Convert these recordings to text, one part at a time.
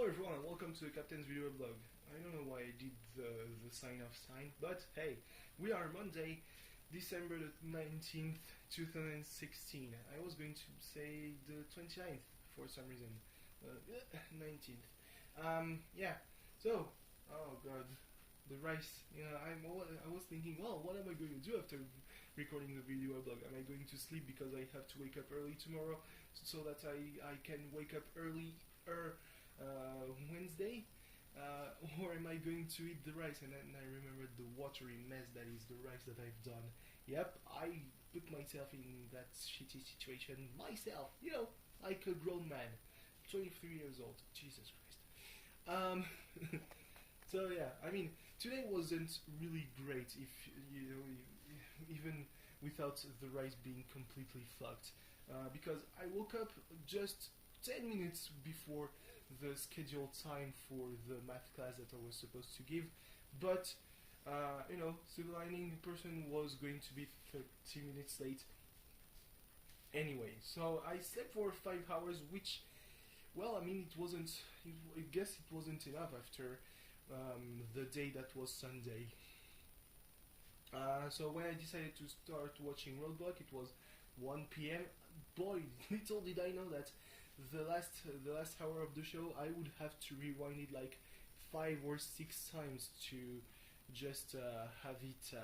Hello everyone and welcome to the Captain's Video Blog. I don't know why I did the sign-off sign, but hey, we are Monday, December the 19th, 2016. I was going to say the 29th for some reason. 19th. Yeah, so, oh god, the rice. I was thinking, well, what am I going to do after recording the video blog? Am I going to sleep because I have to wake up early tomorrow so that I can wake up early Wednesday? Or am I going to eat the rice? And then I remembered the watery mess that is the rice that I've done. Yep, I put myself in that shitty situation myself, like a grown man, 23 years old. Jesus Christ. So yeah, I mean, today wasn't really great, if even without the rice being completely fucked, because I woke up just 10 minutes before the scheduled time for the math class that I was supposed to give, but silver lining person was going to be 30 minutes late anyway. So I slept for 5 hours, which, well, I mean, it wasn't. I guess it wasn't enough after the day that was Sunday. So when I decided to start watching Roadblock, it was 1 p.m. Boy, little did I know that the last hour of the show I would have to rewind it like 5 or 6 times to just have it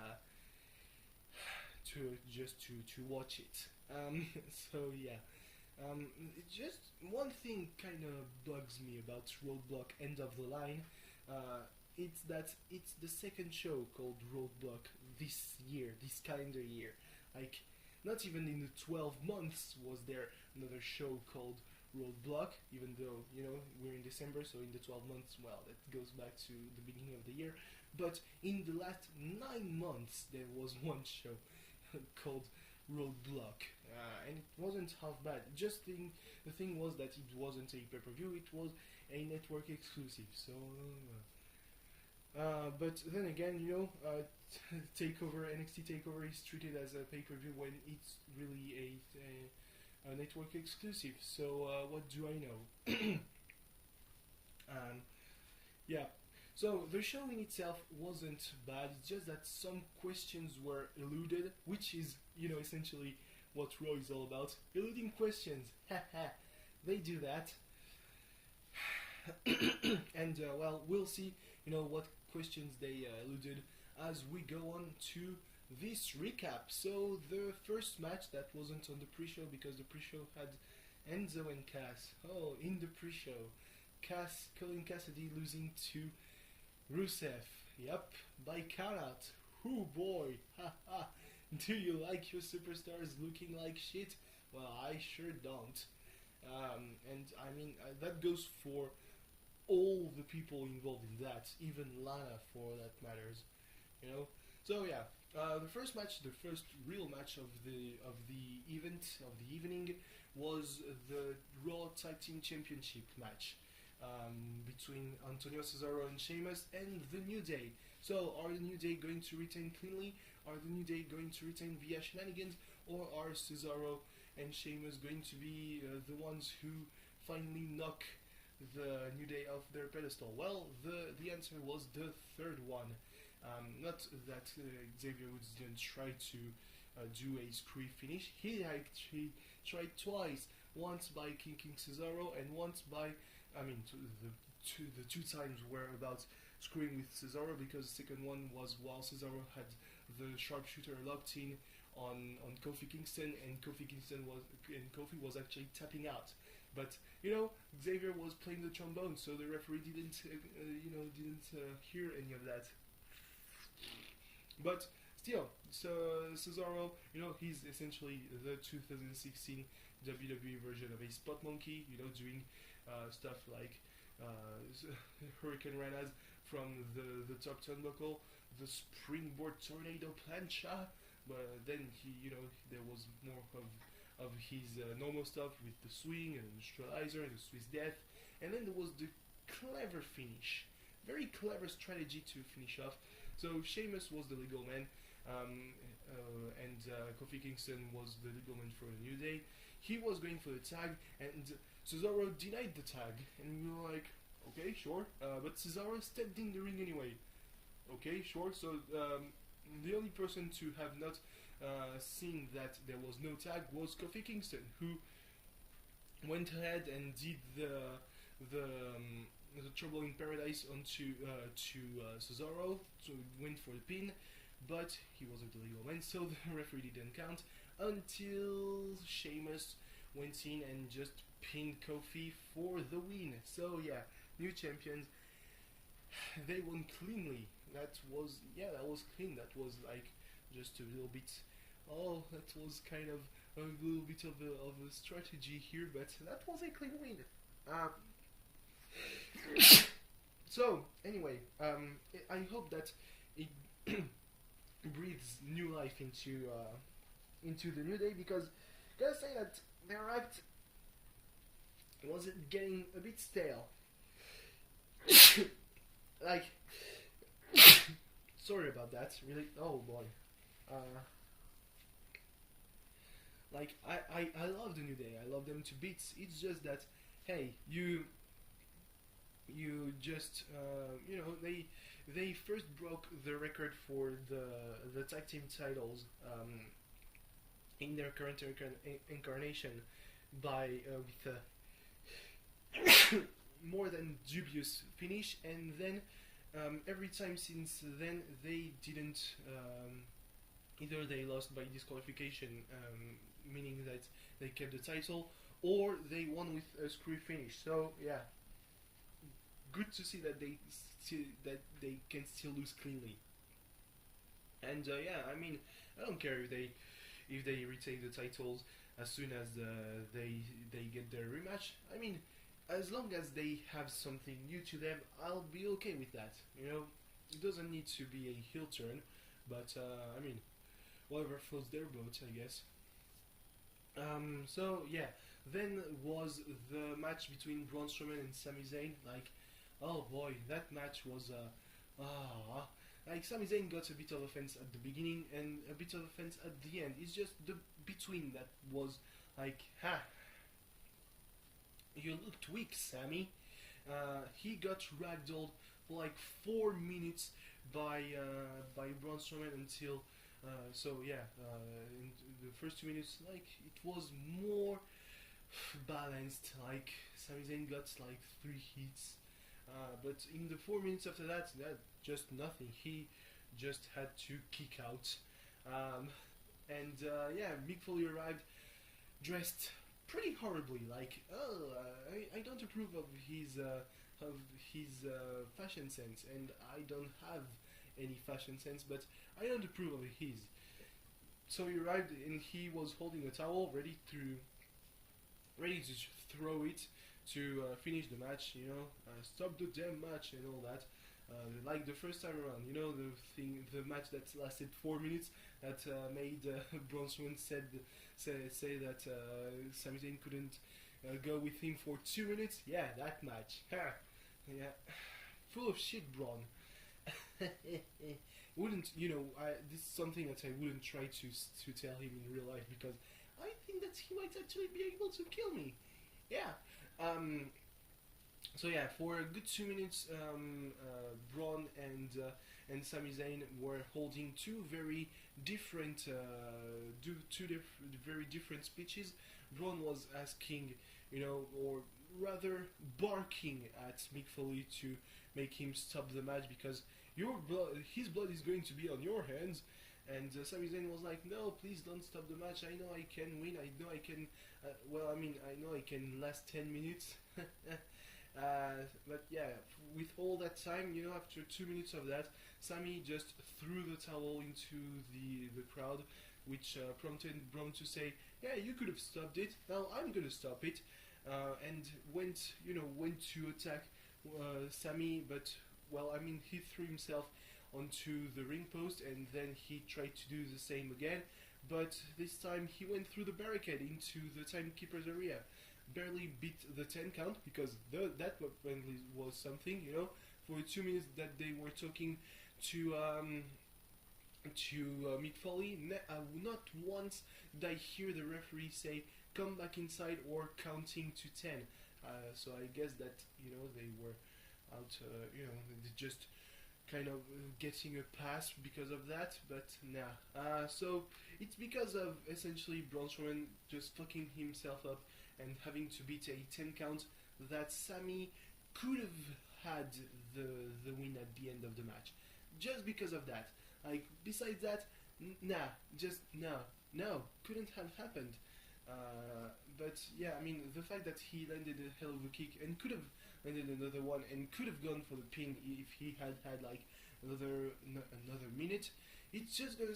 to watch it. So yeah. Just one thing kind of bugs me about Roadblock End of the Line. It's that it's the second show called Roadblock this year, this calendar year. Like, not even in the 12 months was there another show called Roadblock, even though, we're in December, so in the 12 months, well, that goes back to the beginning of the year. But in the last 9 months, there was one show called Roadblock, and it wasn't half bad. Just the thing was that it wasn't a pay-per-view, it was a network exclusive, so... but then again, NXT Takeover is treated as a pay-per-view when it's really a network exclusive. So what do I know? Yeah. So the show in itself wasn't bad. It's just that some questions were eluded, which is essentially what Raw is all about: eluding questions. Haha. They do that. And well, we'll see what questions they eluded as we go on to this recap. So the first match that wasn't on the pre-show because the pre-show had Enzo and Cass. Oh, in the pre-show, Colin Cassidy losing to Rusev. Yep, by countout. Hoo boy, haha. Do you like your superstars looking like shit? Well, I sure don't. And I mean, that goes for all the people involved in that, even Lana for that matters, So yeah, the first match, the first real match of the evening, was the Raw Tag Team Championship match between Antonio Cesaro and Sheamus and the New Day. So are the New Day going to retain cleanly? Are the New Day going to retain via shenanigans? Or are Cesaro and Sheamus going to be the ones who finally knock the New Day off their pedestal? Well, the answer was the third one. Not that Xavier Woods didn't try to do a screwy finish. He actually tried twice. Once by kicking Cesaro, and once by, the two times were about screwing with Cesaro, because the second one was while Cesaro had the sharpshooter locked in on Kofi Kingston, and Kofi was actually tapping out. But Xavier was playing the trombone, so the referee didn't hear any of that. But still, so Cesaro, he's essentially the 2016 WWE version of a spot monkey, doing stuff like Hurricane Ranas from the top turnbuckle, the springboard tornado plancha, but then there was more of his normal stuff with the swing and the neutralizer and the Swiss death, and then there was the clever finish. Very clever strategy to finish off. So Sheamus was the legal man, and Kofi Kingston was the legal man for the New Day. He was going for the tag, and Cesaro denied the tag, and we were like, Okay, sure. But Cesaro stepped in the ring anyway. Okay, sure. So the only person to have not seen that there was no tag was Kofi Kingston, who went ahead and did the the Trouble in Paradise onto to Cesaro to win for the pin, but he wasn't a legal man, so the referee didn't count until Sheamus went in and just pinned Kofi for the win. So yeah, new champions. They won cleanly. That was clean. That was like just a little bit. Oh, that was kind of a little bit of a strategy here, but that was a clean win. Um, so anyway, I hope that it breathes new life into the new day, because gotta say that their act was getting a bit stale. Like, sorry about that. Really, oh boy. Like I love the New Day. I love them to bits. It's just that, hey, you just they first broke the record for the tag team titles in their current incarnation by with a more than dubious finish, and then every time since then they didn't either they lost by disqualification, meaning that they kept the title, or they won with a screw finish. So yeah, good to see that they can still lose cleanly. And yeah, I mean, I don't care if they retain the titles as soon as they get their rematch. I mean, as long as they have something new to them, I'll be okay with that. You know, it doesn't need to be a heel turn, but I mean, whatever floats their boat, I guess. So yeah, then was the match between Braun Strowman and Sami Zayn. Like, oh boy, that match was like Sami Zayn got a bit of offense at the beginning and a bit of offense at the end. It's just the between that was like, ha, you looked weak, Sammy. He got ragdolled for like 4 minutes by Braun Strowman until. So yeah, in the first 2 minutes, like it was more balanced. Like Sami Zayn got like 3 hits, but in the 4 minutes after that, just nothing. He just had to kick out, and yeah, Mick Foley arrived dressed pretty horribly. Like, oh, I don't approve of his fashion sense, and I don't have any fashion sense, but I don't approve of his. So he arrived and he was holding a towel, ready to throw it to finish the match. You know, stop the damn match and all that. Like the first time around, you know, the match that lasted 4 minutes that made Braun Strowman say that Sami Zayn couldn't go with him for 2 minutes. Yeah, that match. Yeah, full of shit, Braun. Wouldn't, you know, this is something that I wouldn't try to tell him in real life, because I think that he might actually be able to kill me. Yeah. So yeah, for a good 2 minutes, Braun and Sami Zayn were holding two very different very different speeches. Braun was asking, you know, or rather barking at Mick Foley to make him stop the match, because his blood is going to be on your hands. And Sami Zayn was like, no, please don't stop the match. I know I can win. I know I can. Well, I mean, I know I can last 10 minutes. But yeah, with all that time, you know, after 2 minutes of that, Sami just threw the towel into the crowd, which prompted Braun to say, yeah, you could have stopped it. Now I'm gonna stop it. And went to attack Sami, but well, I mean, he threw himself onto the ring post, and then he tried to do the same again, but this time he went through the barricade into the timekeeper's area. Barely beat the 10 count, because that apparently was something, you know, for 2 minutes that they were talking to Mick Foley. Not once did I hear the referee say, come back inside, or counting to 10. So I guess that, you know, they were out, just kind of getting a pass because of that, but nah. So it's because of essentially Braun Strowman just fucking himself up and having to beat a 10 count that Sami could have had the win at the end of the match. Just because of that. Like, besides that, nah, just no, couldn't have happened. But yeah, I mean, the fact that he landed a hell of a kick and could have landed another one and could have gone for the pin if he had had like another minute, it's just gonna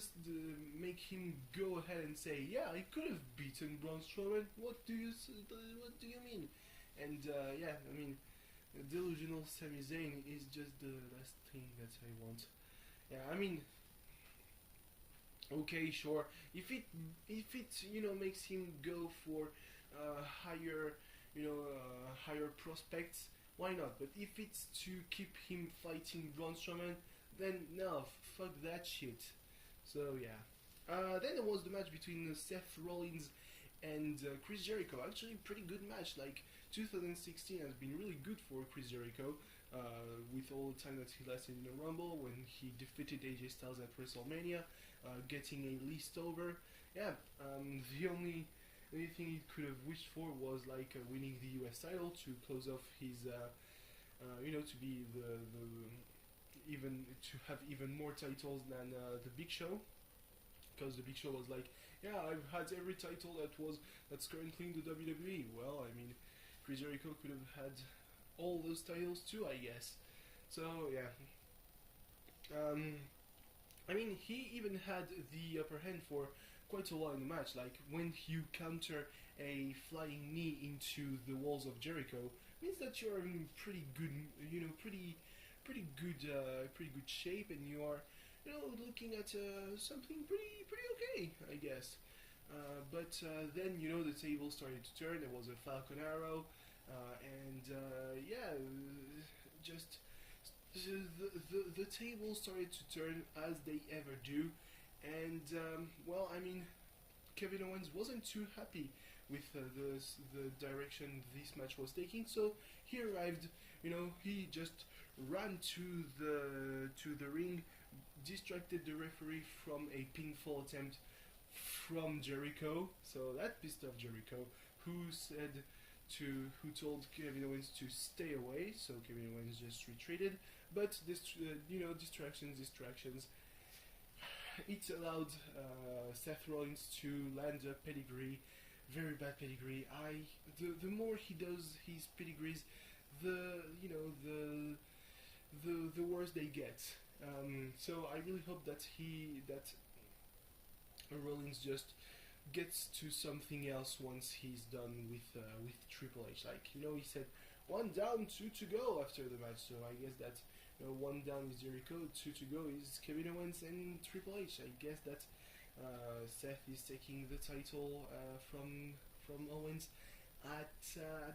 make him go ahead and say, yeah, I could have beaten Braun Strowman. What do you mean? And yeah, I mean, delusional Sami Zayn is just the last thing that I want. Yeah, I mean, okay, sure. If it makes him go for higher higher prospects, why not? But if it's to keep him fighting Braun Strowman, then no, fuck that shit. So yeah. Then there was the match between Seth Rollins and Chris Jericho. Actually, pretty good match. Like 2016 has been really good for Chris Jericho. With all the time that he lasted in the Rumble, when he defeated AJ Styles at WrestleMania, getting a list over. Yeah, the only thing he could have wished for was like winning the US title to close off his, to be the even to have even more titles than the Big Show, because the Big Show was like, yeah, I've had every title that's currently in the WWE. Well, I mean, Chris Jericho could have had all those titles too, I guess. So yeah. I mean, he even had the upper hand for quite a while in the match. Like when you counter a flying knee into the walls of Jericho, means that you're in pretty good, pretty good shape, and you are, looking at something pretty okay, I guess. But then the table started to turn. There was a Falcon Arrow, and yeah, just the table started to turn as they ever do, and well, I mean, Kevin Owens wasn't too happy with the direction this match was taking, so he arrived. He just ran to the ring, distracted the referee from a pinfall attempt from Jericho. So that pissed off Jericho, who told Kevin Owens to stay away. So Kevin Owens just retreated. But this, distractions. It allowed Seth Rollins to land a pedigree, very bad pedigree. The more he does his pedigrees, the worse they get. So I really hope that Rollins just gets to something else once he's done with Triple H. Like, he said 1 down, 2 to go after the match. So I guess that 1 down is Jericho, 2 to go is Kevin Owens and Triple H. I guess that Seth is taking the title from Owens at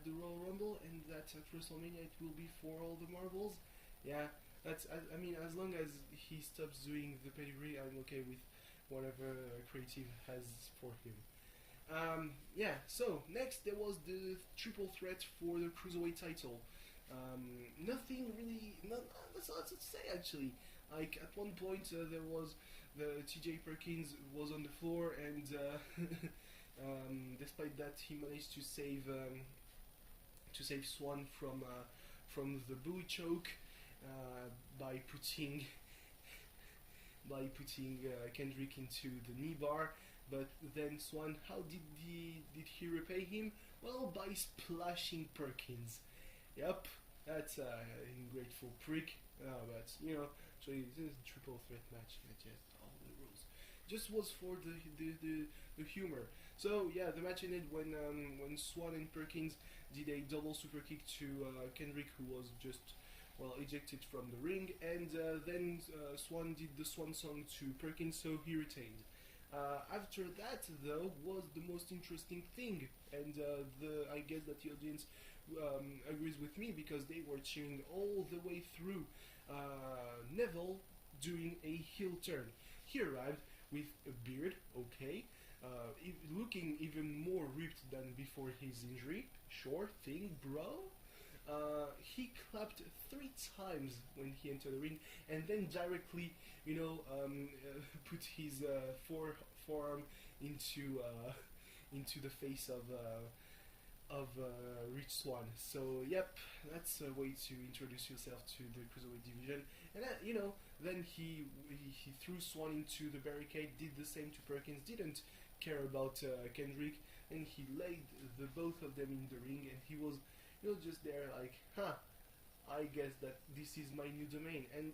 the Royal Rumble, and that at WrestleMania it will be for all the marbles. Yeah, I mean, as long as he stops doing the pedigree, I'm okay with whatever creative has for him. Yeah, so next there was the triple threat for the Cruiserweight title. Nothing really, that's not to say actually. Like at one point there was the TJ Perkins was on the floor, and despite that he managed to save Swan from the bully choke by putting Kendrick into the knee bar. But then Swan, how did he repay him? Well, by splashing Perkins. Yep, that's an ungrateful prick. But so this is a triple threat match. Just all the rules. Just was for the humor. So yeah, the match ended when Swan and Perkins did a double super kick to Kendrick, who was just ejected from the ring, and then Swan did the Swan song to Perkins, so he retained. After that, though, was the most interesting thing, and I guess that the audience agrees with me, because they were cheering all the way through. Neville doing a heel turn. He arrived with a beard, okay, looking even more ripped than before his injury. Sure thing, bro. he clapped 3 times when he entered the ring, and then directly, put his forearm into the face of Rich Swann. So yep, that's a way to introduce yourself to the cruiserweight division. And then he threw Swann into the barricade, did the same to Perkins, didn't care about Kendrick, and he laid the both of them in the ring, and he was just there like, I guess that this is my new domain. And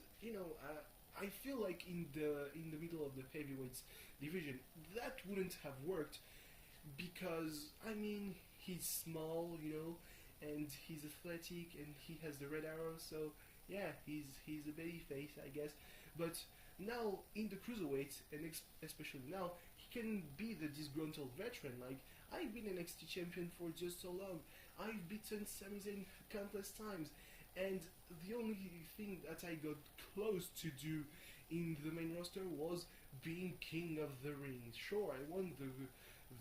I feel like in the middle of the heavyweights division that wouldn't have worked, because he's small, and he's athletic, and he has the red arrow, so yeah, he's a baby face, I guess. But now in the cruiserweight, and especially now, he can be the disgruntled veteran. Like, I've been NXT champion for just so long. I've beaten Sami Zayn countless times, and the only thing that I got close to do in the main roster was being king of the ring. Sure, I won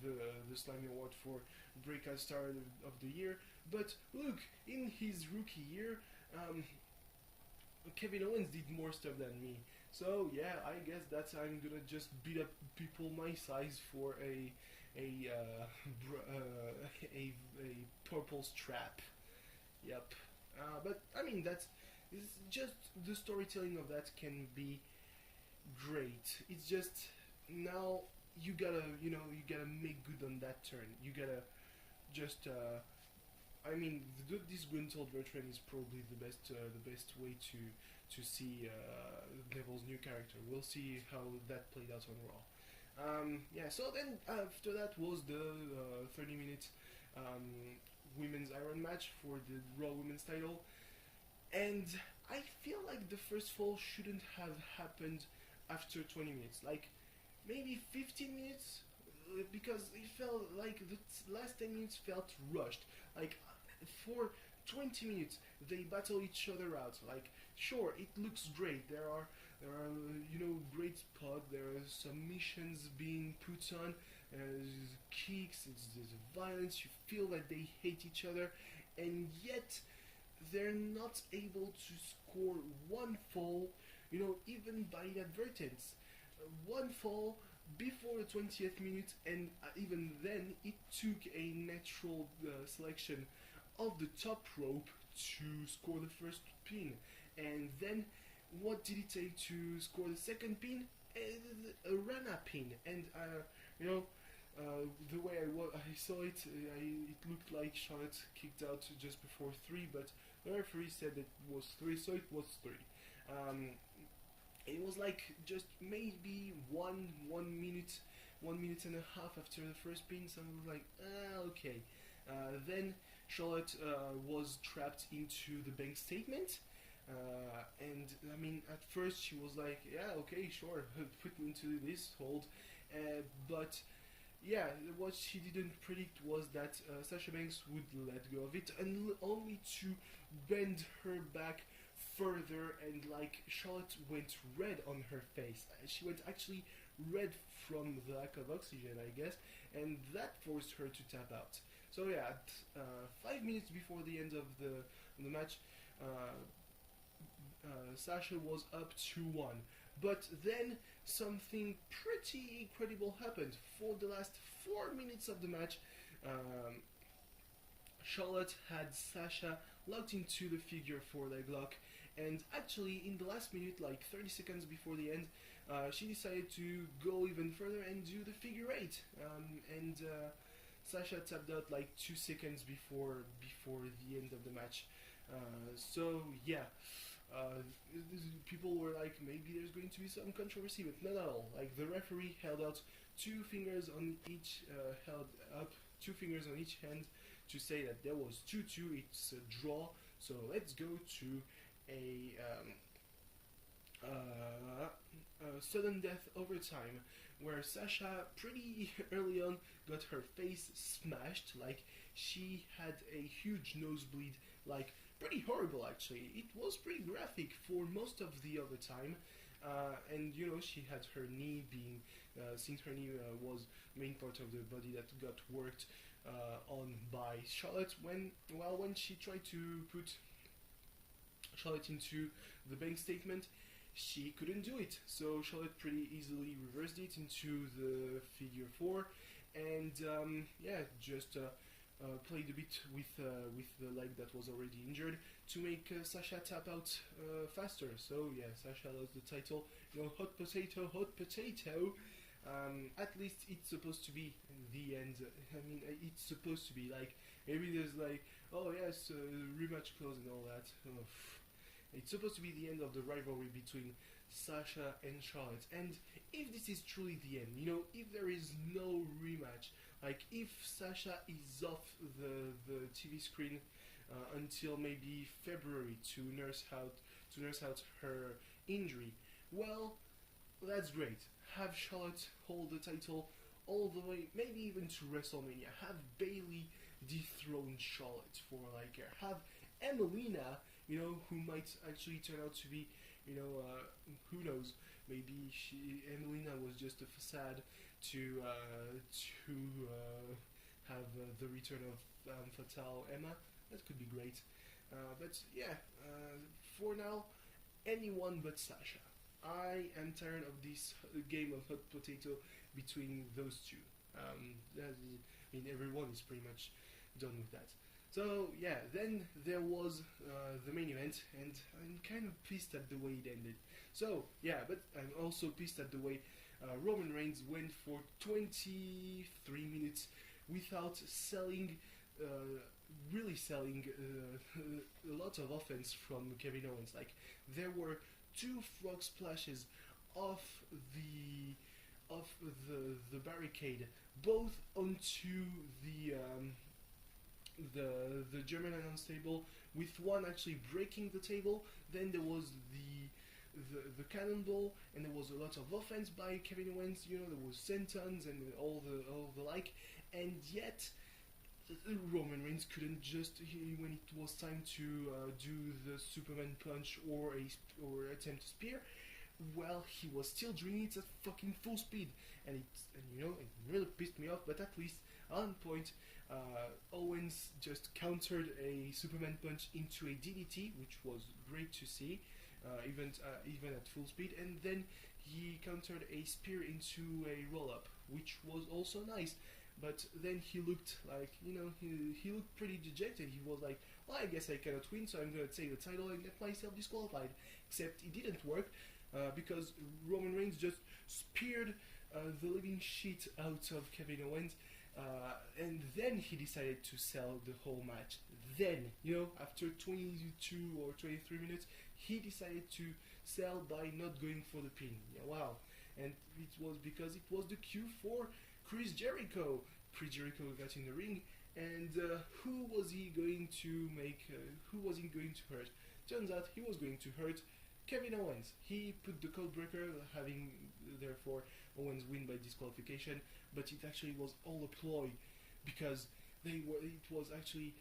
the Slammy Award for Breakout Star of the Year, but look, in his rookie year, Kevin Owens did more stuff than me. So yeah, I guess that I'm gonna just beat up people my size for a purple strap. Yep. But that's it's just the storytelling of that can be great. It's just now you gotta make good on that turn. You gotta just the disgruntled veteran is probably the best way to see Neville's new character. We'll see how that played out on Raw. So then after that was the 30-minute women's Iron match for the Raw Women's title, and I feel like the first fall shouldn't have happened after 20 minutes, like maybe 15 minutes, because it felt like the last 10 minutes felt rushed. Like, for 20 minutes they battle each other out. Like, sure, it looks great, there are great spots, there are submissions being put on, there's kicks, there's violence, you feel that they hate each other, and yet they're not able to score one fall, even by inadvertence. One fall before the 20th minute, and even then it took a natural selection of the top rope to score the first pin. And then what did it take to score the second pin? A Rana pin. And the way I saw it, it looked like Charlotte kicked out just before 3, but the referee said it was 3, so it was 3. It was like just maybe one minute and a half after the first pin, so I was like, okay. Then Charlotte was trapped into the bank statement, and at first she was like, yeah, okay, sure, put me into this hold, but yeah, what she didn't predict was that Sasha Banks would let go of it, and only to bend her back further, and like Charlotte went red on her face. She went actually red from the lack of oxygen, I guess, and that forced her to tap out. So yeah, at 5 minutes before the end of the match, Sasha was up 2-1. But then something pretty incredible happened. For the last 4 minutes of the match, Charlotte had Sasha locked into the figure 4 leg lock, and actually in the last minute, like 30 seconds before the end, she decided to go even further and do the figure 8, and Sasha tapped out like 2 seconds before the end of the match. So yeah, people were like, maybe there's going to be some controversy, but not at all. Like, the referee held out 2 fingers on each, held up 2 fingers on each hand to say that there was 2-2, it's a draw, so let's go to a sudden death overtime, where Sasha pretty early on got her face smashed. Like, she had a huge nosebleed, like pretty horrible actually. It was pretty graphic for most of the other time, and she had her knee being, since her knee was main part of the body that got worked on by Charlotte when she tried to put Charlotte into the bank statement. She couldn't do it, so Charlotte pretty easily reversed it into the figure 4, and just played a bit with the leg that was already injured to make Sasha tap out faster. So yeah, Sasha lost the title. Hot potato, hot potato. At least it's supposed to be the end. I mean, it's supposed to be like, maybe there's like, oh yes, rematch clause and all that. Oh, it's supposed to be the end of the rivalry between Sasha and Charlotte. And if this is truly the end, if there is no rematch, like if Sasha is off the TV screen until maybe February to nurse out her injury, well, that's great. Have Charlotte hold the title all the way, maybe even to WrestleMania. Have Bayley dethrone Charlotte for like have Emelina, who might actually turn out to be, who knows, maybe Emelina was just a facade to have the return of Fatal Emma. That could be great. But yeah, for now, anyone but Sasha. I am tired of this game of hot potato between those two. Everyone is pretty much done with that. So yeah, then there was the main event, and I'm kind of pissed at the way it ended. So yeah, but I'm also pissed at the way Roman Reigns went for 23 minutes without really selling a lot of offense from Kevin Owens. Like, there were 2 frog splashes off the barricade, both onto the German announce table, with one actually breaking the table. Then there was the cannonball, and there was a lot of offense by Kevin Owens. There was sentons and all the like, and yet Roman Reigns couldn't just, when it was time to do the Superman punch or attempt a spear, well, he was still doing it at fucking full speed, and it really pissed me off. But at least at one point, Owens just countered a Superman punch into a DDT, which was great to see, even at full speed, and then he countered a spear into a roll-up, which was also nice. But then he looked like, he looked pretty dejected. He was like, well, I guess I cannot win, so I'm going to take the title and get myself disqualified. Except it didn't work, because Roman Reigns just speared the living shit out of Kevin Owens, and then he decided to sell the whole match. Then, after 22 or 23 minutes, he decided to sell by not going for the pin. Yeah, wow. And it was because it was the cue for Chris Jericho. Chris Jericho got in the ring, and who was he going to hurt? Turns out he was going to hurt Kevin Owens. He put the code breaker, having therefore Owens win by disqualification, but it actually was all a ploy, because it was actually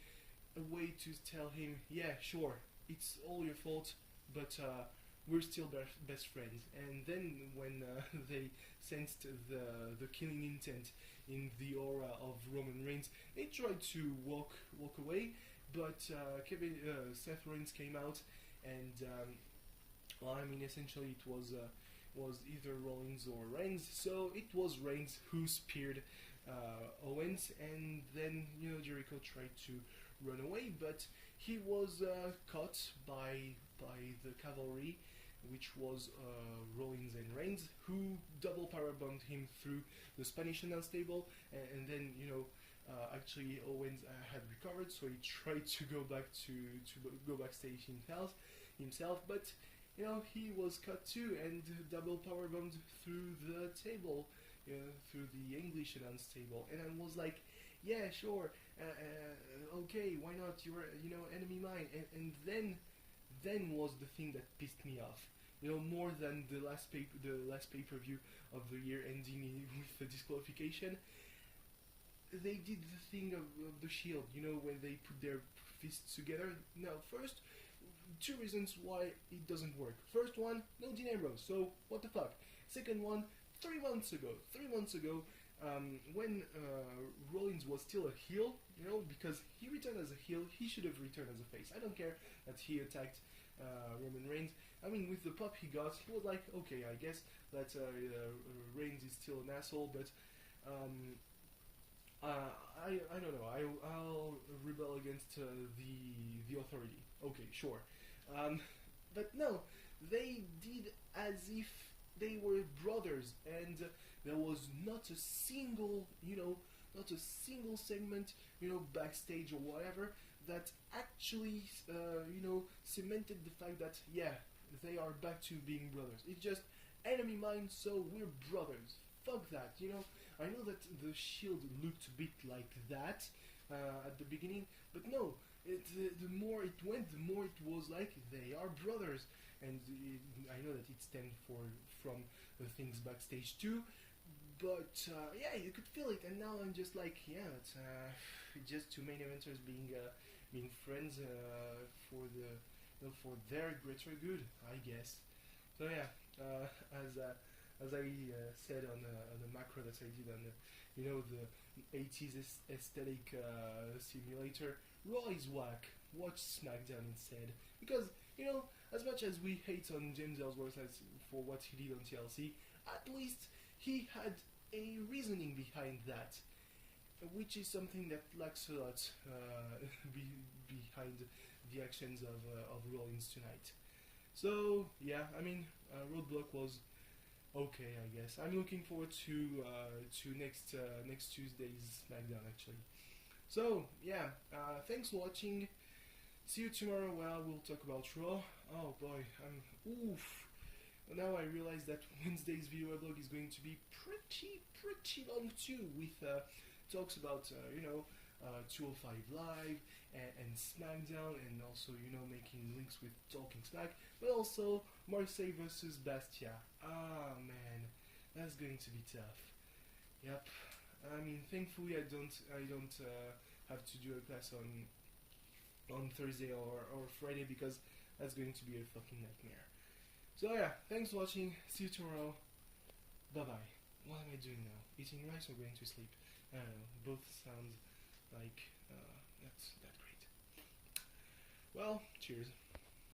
a way to tell him, yeah, sure, it's all your fault, but we're still best friends. And then when they sensed the killing intent in the aura of Roman Reigns, they tried to walk away, but Seth Rollins came out, and essentially it was either Rollins or Reigns. So it was Reigns who speared Owens, and then Jericho tried to run away, but he was caught by the cavalry, which was Rollins and Reigns, who double powerbombed him through the Spanish announce table, and then actually Owens had recovered, so he tried to go backstage himself, but he was caught too, and double powerbombed through the table, through the English announce table, and I was like, yeah, sure, okay, why not? You're enemy mine, and then was the thing that pissed me off. More than the last pay-per-view of the year ending with the disqualification. They did the thing of the Shield, when they put their fists together. Now, first, 2 reasons why it doesn't work. First one, no Dean Ambrose, so what the fuck. Second one, 3 months ago, when Rollins was still a heel, you know, because he returned as a heel, he should have returned as a face. I don't care that he attacked Roman Reigns. I mean, with the pop he got, he was like, okay, I guess that Reigns is still an asshole, but I don't know. I'll rebel against the authority. Okay, sure. But no, they did as if they were brothers, and there was not a single, not a single segment, backstage or whatever that actually, cemented the fact that yeah, they are back to being brothers. It's just enemy mine, so we're brothers. Fuck that, I know that the Shield looked a bit like that at the beginning, but no. The more it went, the more it was like they are brothers, and I know that it stems from the things backstage too, but yeah, you could feel it, and now I'm just like, yeah, it's just two main eventers being friends for their greater good, I guess. So yeah, as I said on the macro that I did on the 80s aesthetic simulator, Raw is whack. Watch SmackDown instead, because as much as we hate on James Ellsworth for what he did on TLC, at least he had a reasoning behind that, which is something that lacks a lot behind the actions of Rollins tonight. So yeah, I mean, Roadblock was okay, I guess. I'm looking forward to next Tuesday's SmackDown actually. So yeah, thanks for watching. See you tomorrow where we'll talk about Raw. Oh boy, oof. Now I realize that Wednesday's video weblog is going to be pretty long too, with talks about 205 Live and SmackDown, and also making links with Talking Smack, but also Marseille versus Bastia. Ah man, that's going to be tough. Yep. I mean, thankfully I don't have to do a class on Thursday or Friday, because that's going to be a fucking nightmare. So yeah, thanks for watching. See you tomorrow. Bye bye. What am I doing now? Eating rice or going to sleep? I don't know. Both sound like that's that great. Well, cheers.